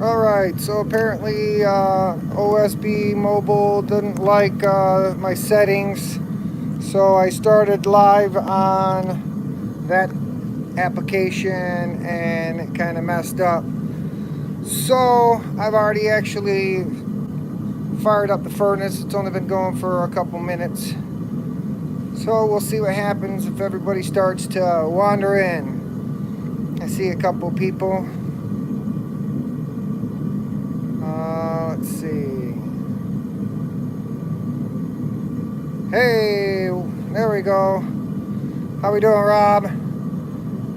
Alright, so apparently OSB Mobile didn't like my settings, so I started live on that application and it kind of messed up. So I've already actually fired up the furnace. It's only been going for a couple minutes. So we'll see what happens if everybody starts to wander in. I see a couple people. Let's see. Hey, there we go. How we doing, Rob?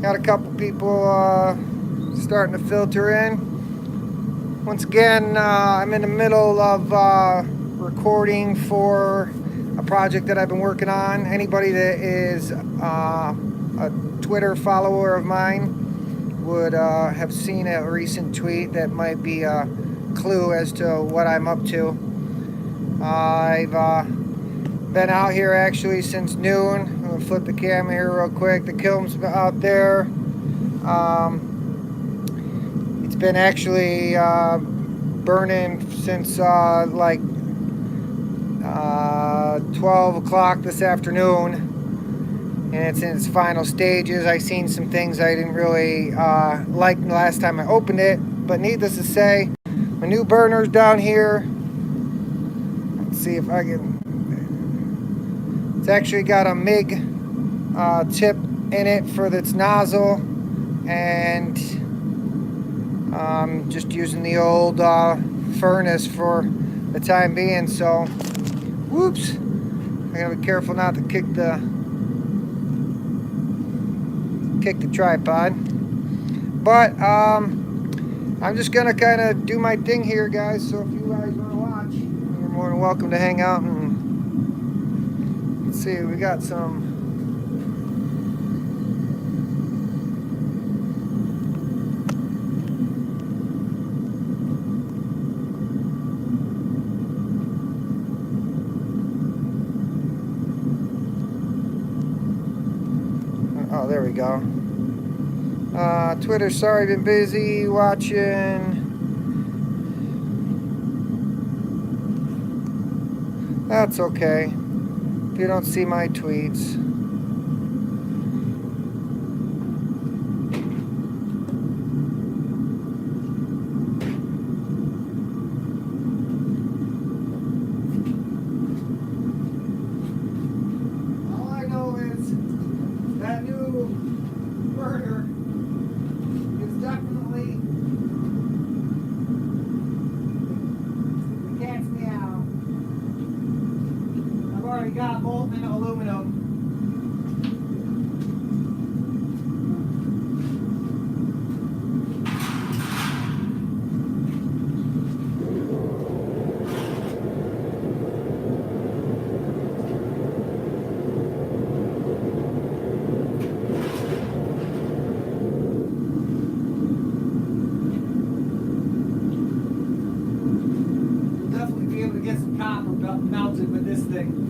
Got a couple people starting to filter in. Once again, I'm in the middle of recording for a project that I've been working on. Anybody that is a Twitter follower of mine would have seen a recent tweet that might be a clue as to what I'm up to. I've been out here actually since noon. I'm gonna flip the camera here real quick. The kiln's out there. It's been actually burning since like 12 o'clock this afternoon, and it's in its final stages. I seen some things I didn't really like the last time I opened it, but needless to say, my new burner's down here. Let's see if I can. It's actually got a MIG tip in it for its nozzle, and I'm just using the old furnace for the time being. So, whoops! I gotta be careful not to kick the tripod. But I'm just gonna kind of do my thing here, guys. So if you guys want to watch, you're more than welcome to hang out and. Let's see, we got some. Oh, there we go. Twitter, sorry, been busy watching. That's okay. If you don't see my tweets. All I know is that new burner is definitely the cat's meow. I've already got molten aluminum. Definitely be able to get some copper melted with this thing.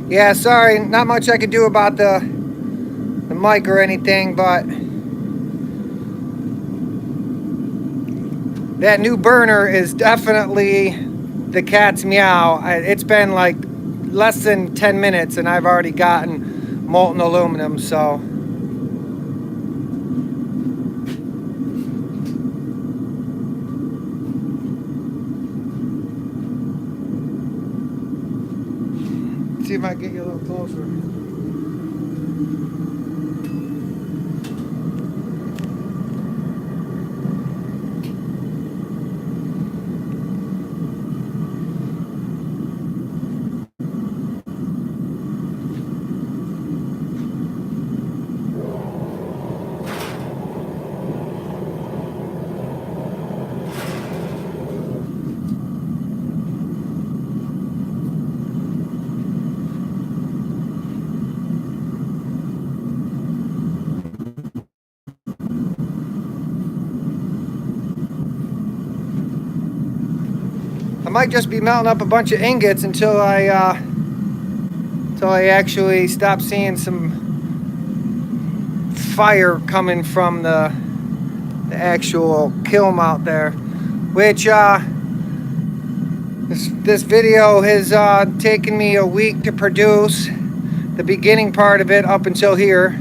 Yeah, sorry, not much I could do about the mic or anything, but that new burner is definitely the cat's meow. It's been like less than 10 minutes and I've already gotten molten aluminum, so. See if I can get you a little closer. might just be melting up a bunch of ingots until I actually stop seeing some fire coming from the actual kiln out there, which this video has taken me a week to produce, the beginning part of it up until here.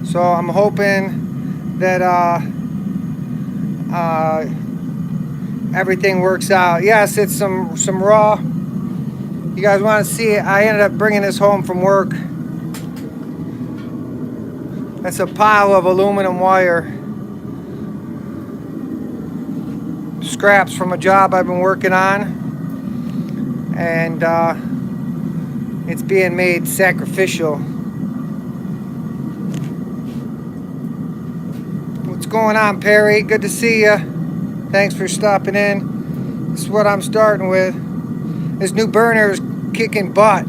So I'm hoping that everything works out. Yes, it's some raw. You guys want to see it? I ended up bringing this home from work. That's a pile of aluminum wire. Scraps from a job I've been working on. And it's being made sacrificial. What's going on, Perry? Good to see you. Thanks for stopping in. This is what I'm starting with. This new burner is kicking butt.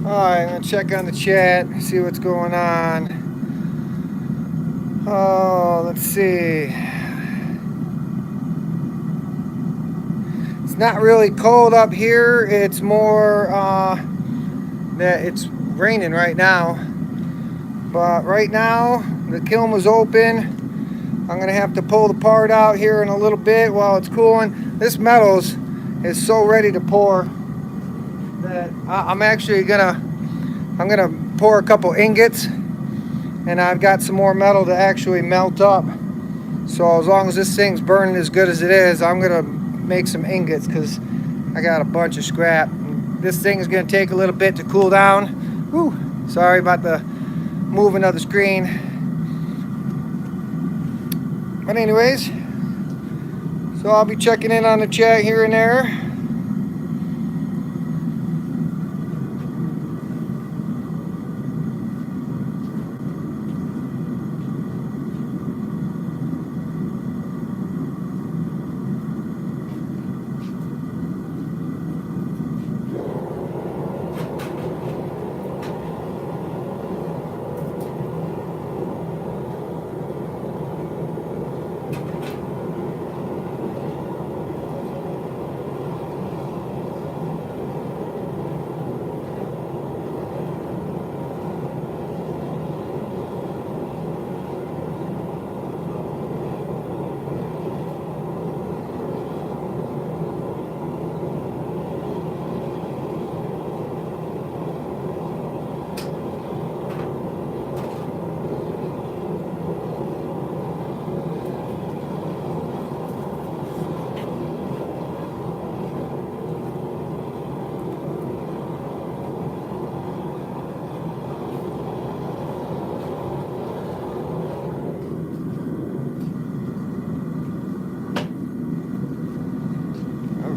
Alright, I'm gonna check on the chat, see what's going on. Oh, let's see. It's not really cold up here. It's more that it's raining right now. But right now, the kiln was open. I'm gonna have to pull the part out here in a little bit while it's cooling. This metals is so ready to pour that I'm gonna pour a couple ingots, and I've got some more metal to actually melt up. So as long as this thing's burning as good as it is, I'm gonna make some ingots because I got a bunch of scrap. This thing is gonna take a little bit to cool down. Whew, sorry about the moving of the screen. But anyways, so I'll be checking in on the chat here and there.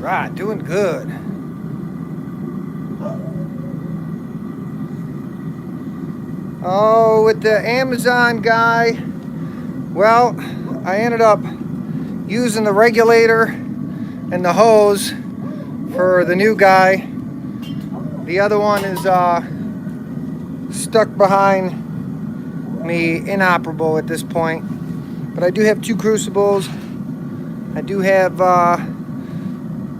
Alright, doing good. Oh, with the Amazon guy, well, I ended up using the regulator and the hose for the new guy. The other one is stuck behind me, inoperable at this point. But I do have 2 crucibles. I do have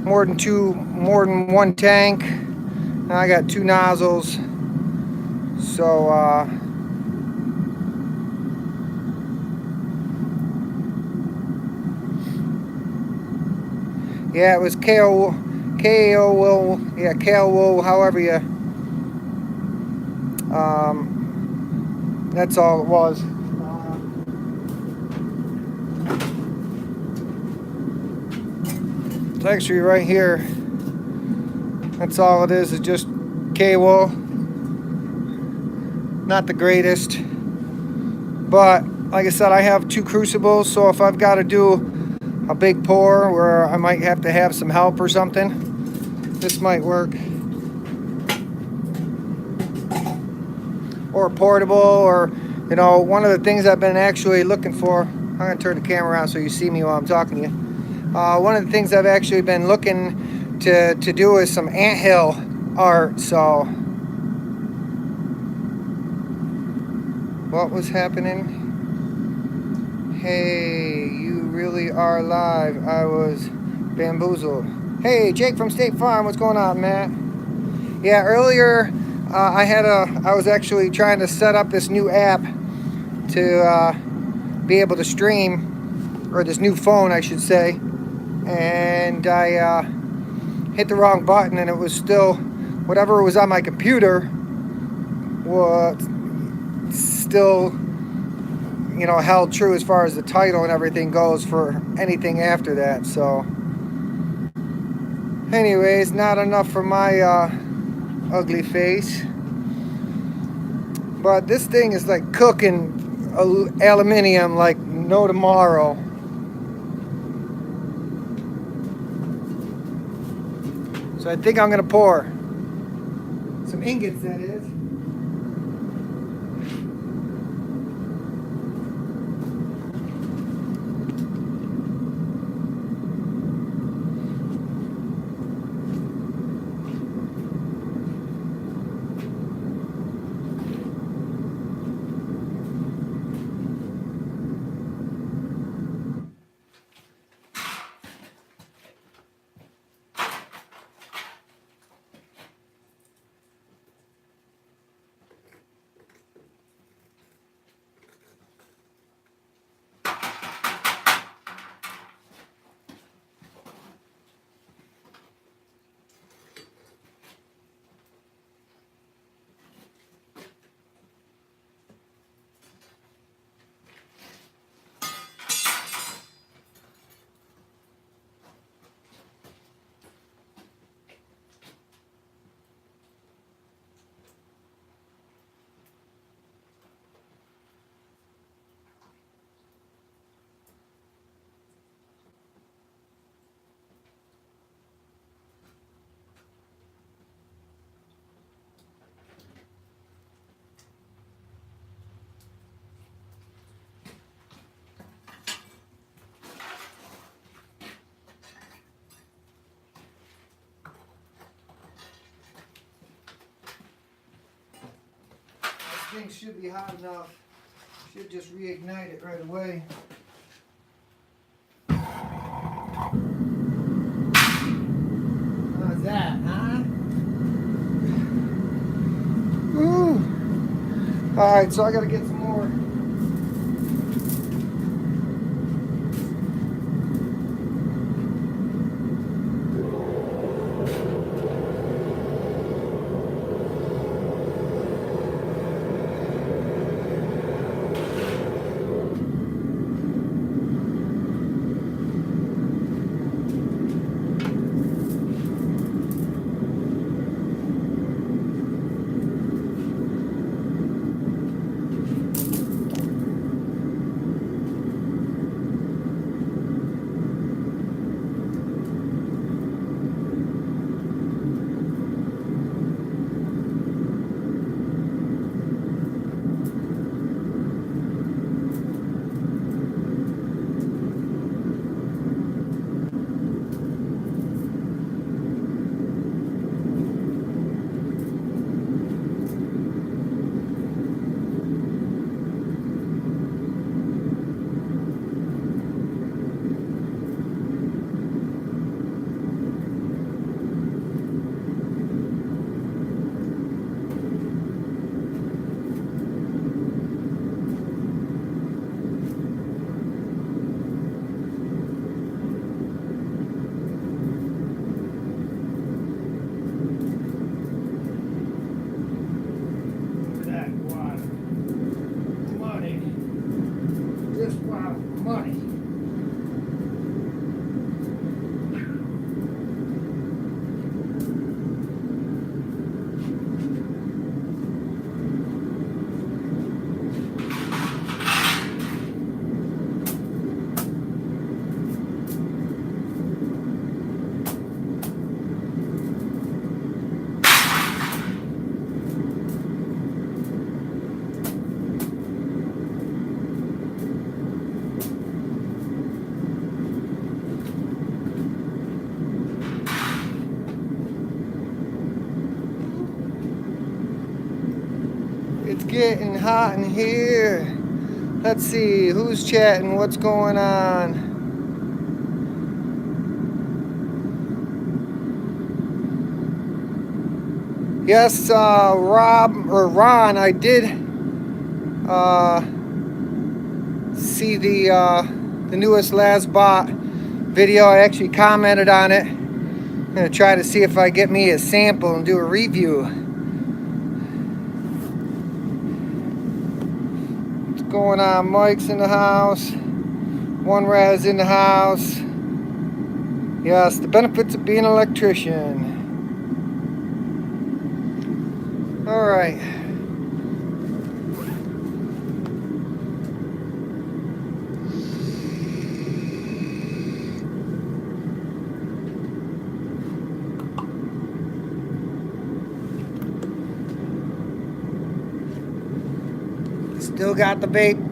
more than 1 tank. And I got 2 nozzles. So yeah, it was KO will, yeah, KO will, however you that's all it was. It's actually right here. That's all it is just K-wool. Not the greatest, but like I said, I have 2 crucibles, so if I've got to do a big pour where I might have to have some help or something, this might work. Or portable, or you know, one of the things I've been actually looking for. I'm gonna turn the camera around so you see me while I'm talking to you. One of the things I've actually been looking to do is some anthill art. So what was happening? Hey, you really are live. I was bamboozled. Hey, Jake from State Farm, what's going on, Matt? Yeah, earlier I was actually trying to set up this new app to be able to stream, or this new phone, I should say, and I hit the wrong button, and it was still whatever was on my computer was still, you know, held true as far as the title and everything goes for anything after that. So anyways, not enough for my ugly face, but this thing is like cooking aluminium like no tomorrow. So I think I'm gonna pour some ingots, that is. thing should be hot enough. Should just reignite it right away. How's that, huh? Ooh. Alright, so I gotta get some more. It's getting hot in here. Let's see, who's chatting? What's going on? Yes, Rob or Ron, I did see the newest Lasbot video. I actually commented on it. I'm gonna try to see if I get me a sample and do a review. What's going on? Mike's in the house. One Raz in the house. Yes, the benefits of being an electrician. All right. Still got the vape.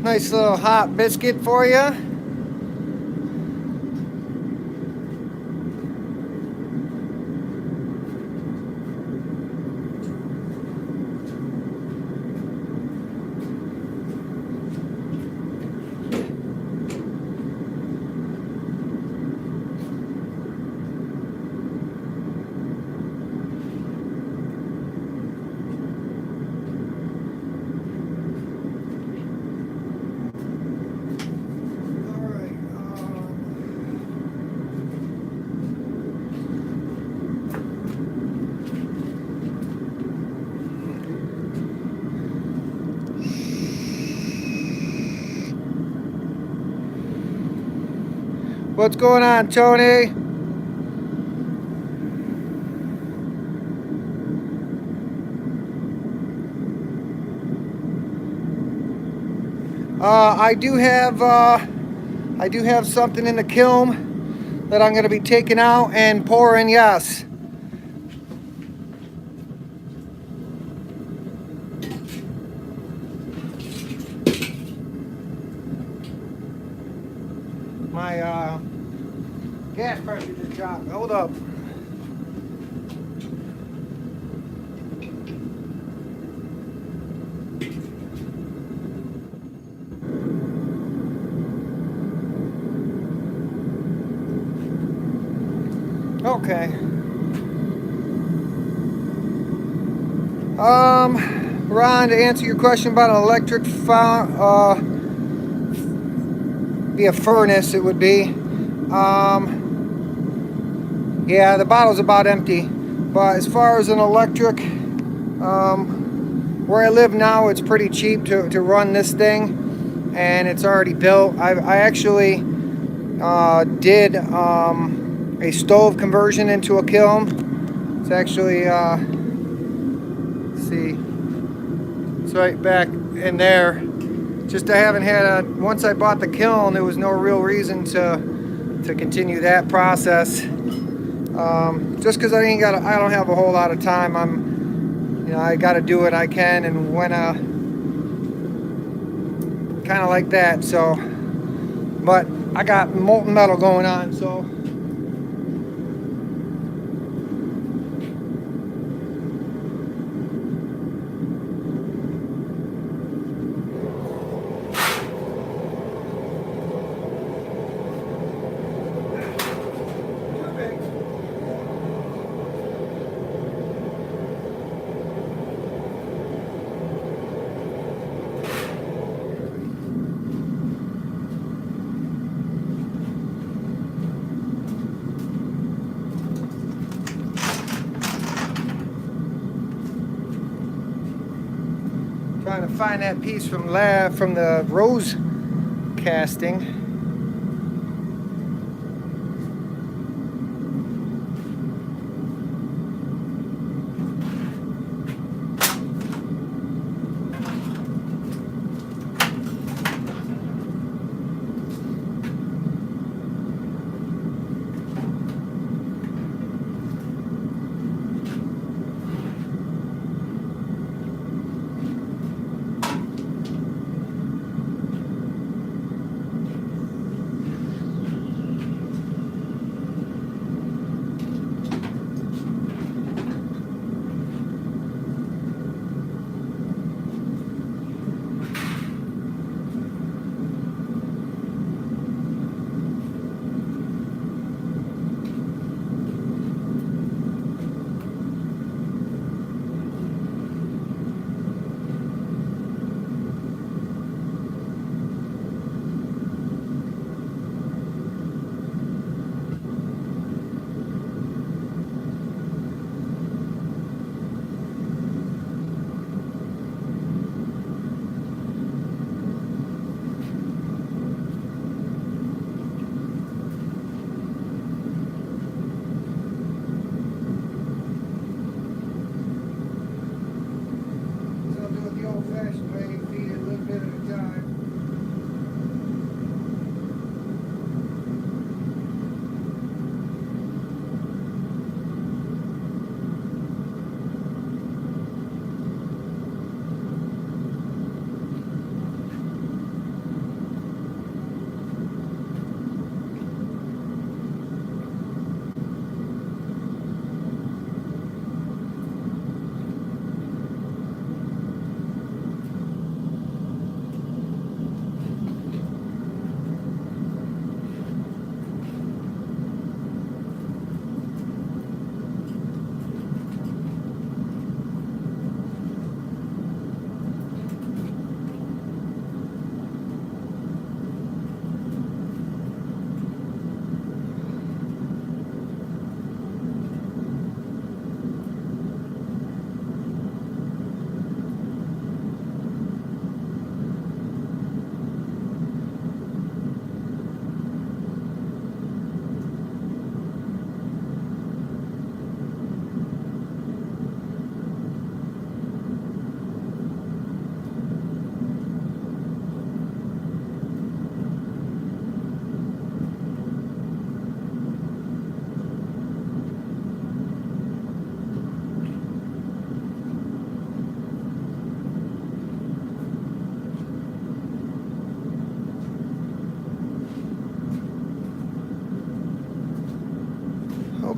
Nice little hot biscuit for you. What's going on, Tony? I do have something in the kiln that I'm going to be taking out and pouring. Yes. My gas pressure just dropped. Hold up. Okay. Ron, to answer your question about an electric be a furnace, it would be. Yeah, the bottle's about empty. But as far as an electric, where I live now, it's pretty cheap to run this thing, and it's already built. I actually did a stove conversion into a kiln. It's actually, let's see, it's right back in there. Just I haven't had once I bought the kiln, there was no real reason to continue that process. Just because I don't have a whole lot of time. I got to do what I can, and when kind of like that. So, but I got molten metal going on, so. Trying to find that piece from the rose casting.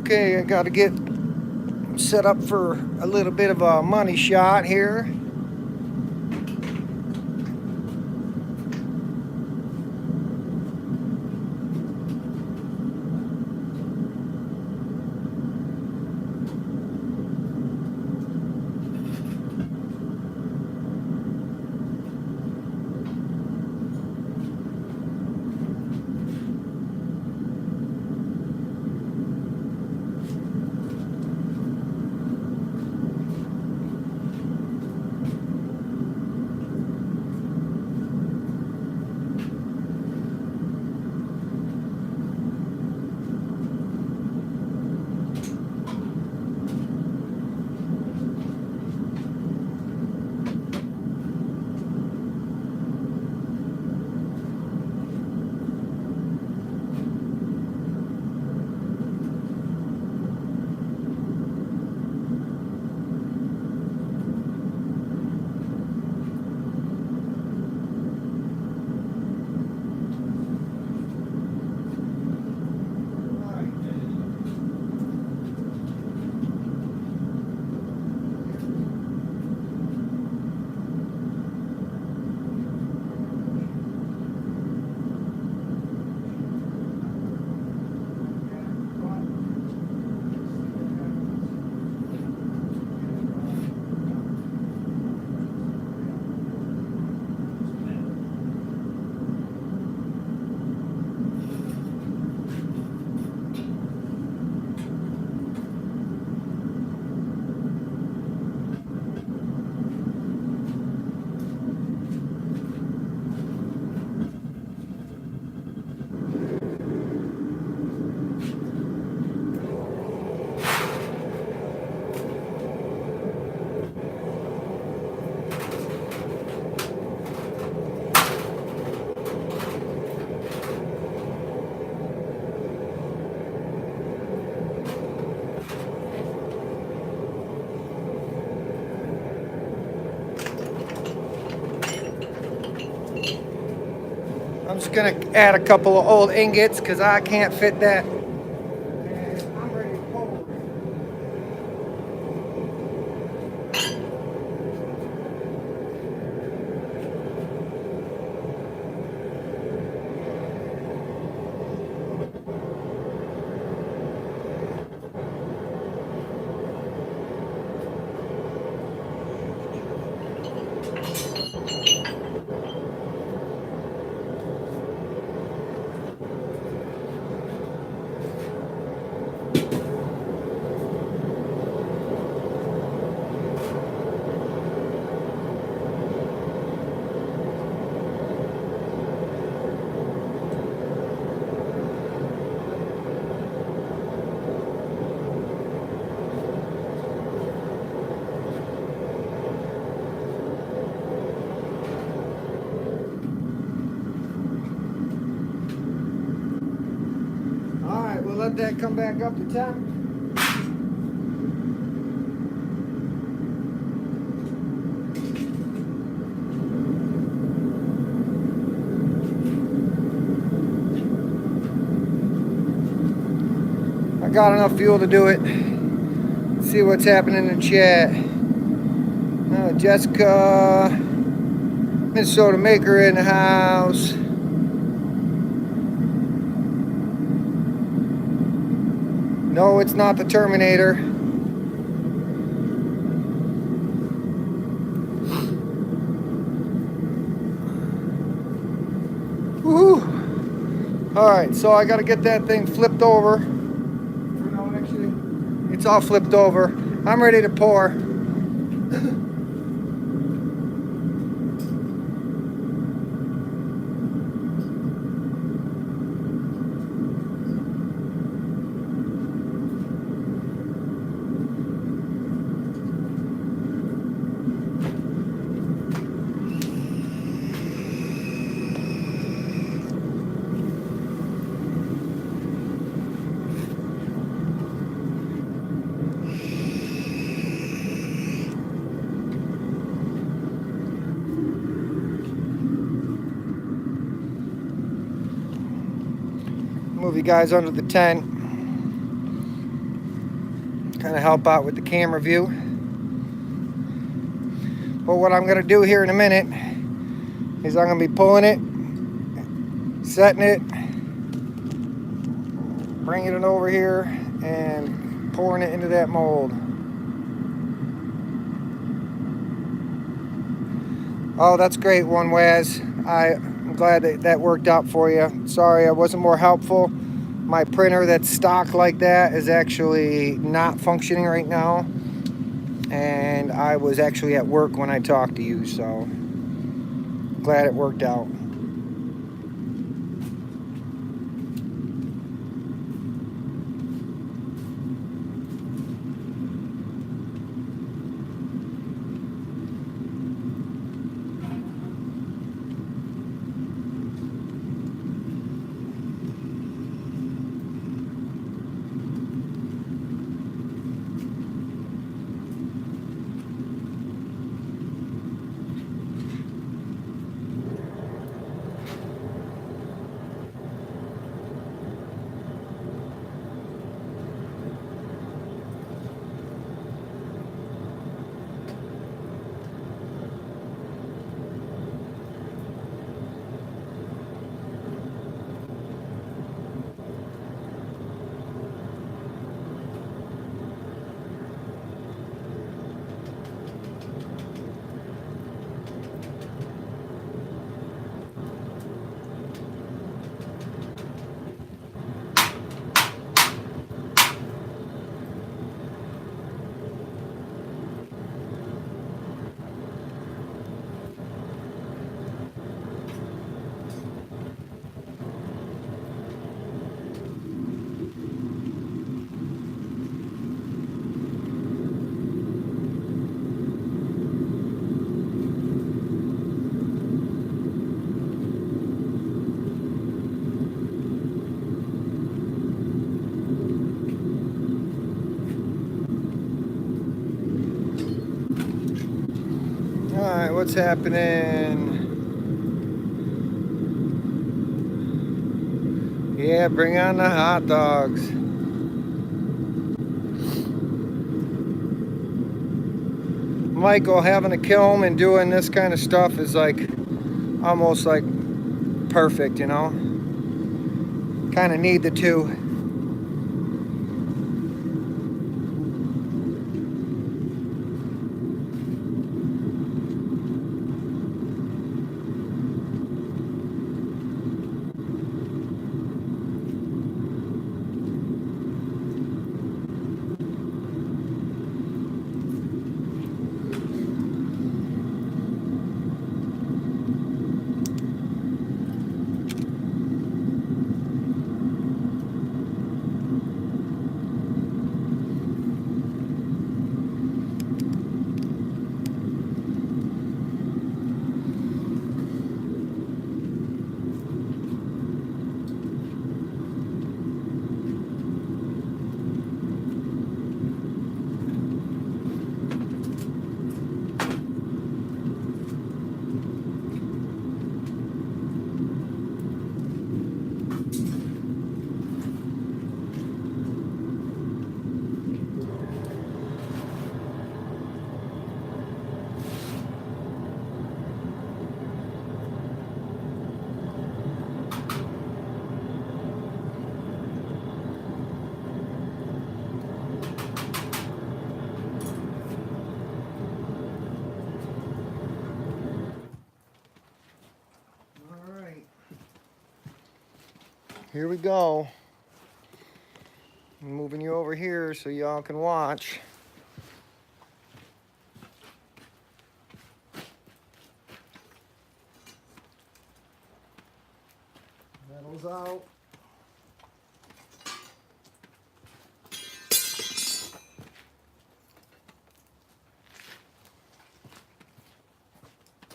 Okay, I got to get set up for a little bit of a money shot here. I'm just gonna add a couple of old ingots because I can't fit that. And I'm ready to pull. Alright, we'll let that come back up to 10. I got enough fuel to do it. Let's see what's happening in the chat. Jessica, Minnesota Maker in the house. No, it's not the Terminator. Woohoo! Alright, so I gotta get that thing flipped over. No, actually, it's all flipped over. I'm ready to pour. Move you guys under the tent. kind of help out with the camera view. But what I'm going to do here in a minute is I'm going to be pulling it, setting it, bringing it over here, and pouring it into that mold. Oh, that's great one, Waz. I'm glad that worked out for you. Sorry I wasn't more helpful. My printer that's stock like that is actually not functioning right now. And I was actually at work when I talked to you, so glad it worked out. Alright, what's happening? Yeah, bring on the hot dogs. Michael, having a kiln and doing this kind of stuff is like almost like perfect, you know? Kind of need the two. Here we go. I'm moving you over here so y'all can watch. Metal's out.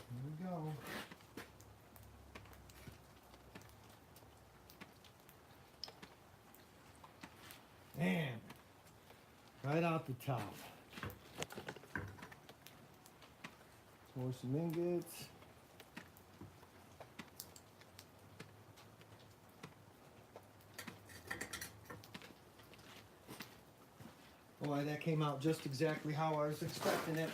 Here we go. Man, right out the top. Pour some ingots. Boy, that came out just exactly how I was expecting it.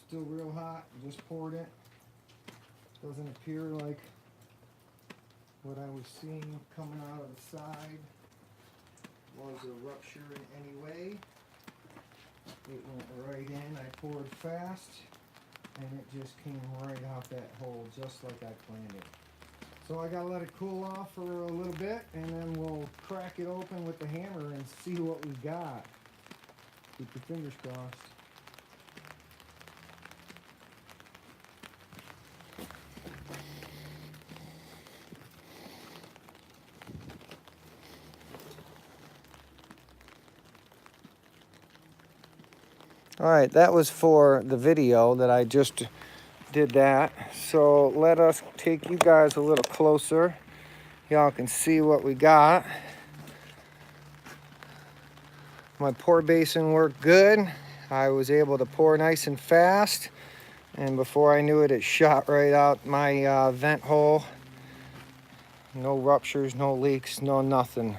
Still real hot. Just poured it. Doesn't appear like what I was seeing coming out of the side was a rupture in any way. It went right in. I poured fast, and it just came right out that hole, just like I planned it. So I gotta let it cool off for a little bit, and then we'll crack it open with the hammer and see what we got. Keep your fingers crossed. All right, that was for the video that I just did that. So let us take you guys a little closer. Y'all can see what we got. My pour basin worked good. I was able to pour nice and fast. And before I knew it, it shot right out my vent hole. No ruptures, no leaks, no nothing.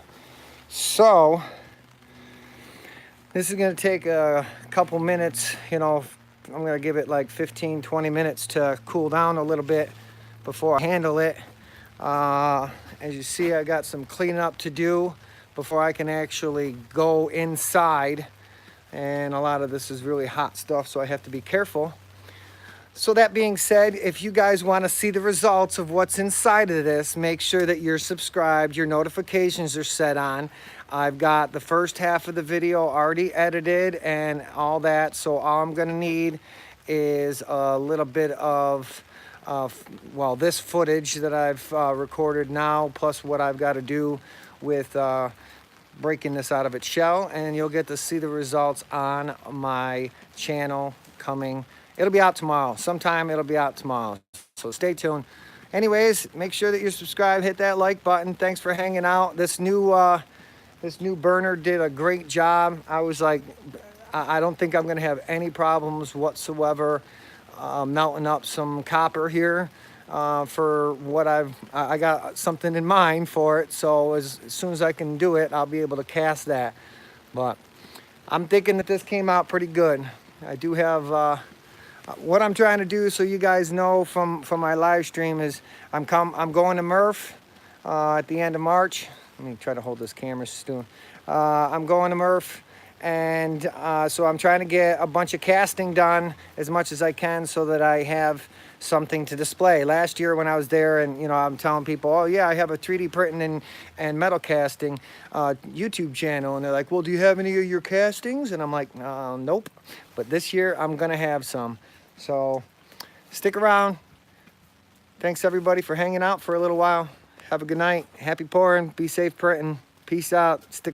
So this is going to take a couple minutes, you know, I'm going to give it like 15, 20 minutes to cool down a little bit before I handle it. As you see, I got some cleaning up to do before I can actually go inside. And a lot of this is really hot stuff, so I have to be careful. So that being said, if you guys want to see the results of what's inside of this, make sure that you're subscribed, your notifications are set on. I've got the first half of the video already edited and all that, so all I'm going to need is a little bit of, well, this footage that I've recorded now, plus what I've got to do with breaking this out of its shell, and you'll get to see the results on my channel coming. It'll be out tomorrow. Sometime it'll be out tomorrow. So stay tuned. Anyways, make sure that you're subscribed. Hit that like button. Thanks for hanging out. This new burner did a great job. I was like, I don't think I'm going to have any problems whatsoever melting up some copper here for what I got something in mind for it. So as soon as I can do it, I'll be able to cast that. But I'm thinking that this came out pretty good. I do have what I'm trying to do, so you guys know from my live stream, is I'm going to Murph at the end of March. Let me try to hold this camera still. I'm going to Murph, and so I'm trying to get a bunch of casting done as much as I can so that I have something to display. Last year when I was there, and you know, I'm telling people, oh yeah, I have a 3D printing and metal casting YouTube channel, and they're like, well, do you have any of your castings? And I'm like, nope. But this year I'm gonna have some. So stick around. Thanks everybody for hanging out for a little while. Have a good night. Happy pouring. Be safe printing. Peace out. Stick